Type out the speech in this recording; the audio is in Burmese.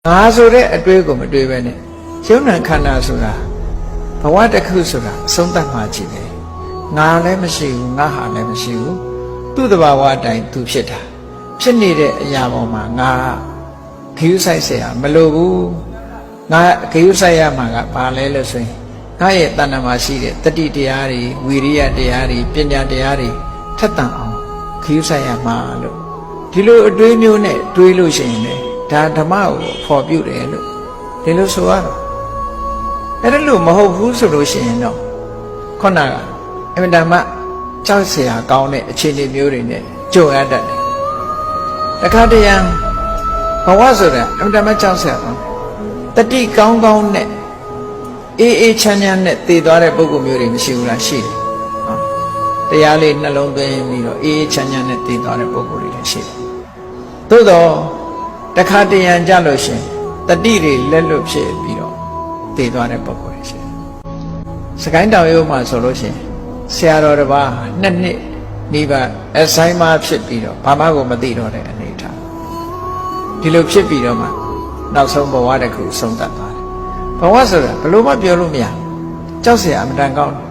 ငါဆိုတဲ့အတွေးကိုမတွေးပဲနဲ့ယုံနာခန္ဓာဆိုတာဘဝတစ်ခုဆိုတာအဆုံးသတ်မှကြည့်ပဲငါလည်းမရှိဘူးငါဟာလည်းမရှိဘူးသူ့တဘာဝအတိုင်းသူဖြစ်တာဖြစ်နေတဲ့အရာပေါ်မှာငါခရူးဆိုင်เสียမလိုဘူးငါခရူးဆိုင်ရမှာကဘာလဲလို့ဆိုရင်ငါရဲ့တဏ္ဍာမှာရှိတဲ့တတိတရားတွေဝီရိယတရားတွေပညာတရားတွေထက်သန်အောင်ခရူးဆိုင်ရမှာလို့ဒီလိုအတွေးမျိုးနဲ့တွေးလို့ရှိရင်လေဒါဓမ္မကိုဖော်ပြတယ်လို့ဒီလိုဆိုရတော့အဲ့ဒါလို့မဟုတ်ဘူးဆိုလို့ရှိရင်တော့ခုနကအမြဲတမ်းကြောက်เสียကောင်းတဲ့အခြေအနေမျိုးတွေနဲ့ကြုံရတတ်တယ်တခါတရံဘဝဆိုတာအမြဲတမ်းကြောက်เสียကောင်းတတိကောင်းကောင်းနဲ့အေးချမ်းချမ်းနဲ့တည်သွားတဲ့ပုဂ္ဂိုလ်မျိုးတွေမရှိဘူးလားရှိတယ်တရားလေးနှလုံးသွင်းပြီးတော့အေးချမ်းချမ်းနဲ့တည်သွားတဲ့ပုဂ္ဂိုလ်တွေလည်းရှိတယ်သို့တော့တခါတရံကြလို့ရှင်တတိတွေလက်လွတ်ဖြစ်ပြီးတော့တည်သွားတဲ့ပုဂ္ဂိုလ်တွေရှိတယ်စကိုင်းတောင်ရိုးမှာဆိုလို့ရှင်ဆရာတော်တစ်ပါး2 နှစ်နိဗ္ဗာန်အဆိုင်မှာဖြစ်ပြီးတော့ဘာမှကိုမသိတော့တဲ့အနေထားဒီလိုဖြစ်ပြီးတော့မှနောက်ဆုံးဘဝတစ်ခုဆုံးသတ်သွားတယ်ဘဝဆိုတာဘယ်လိုမှပြောလို့မရကြောက်เสียအမှန်တန်ကောင်းတယ်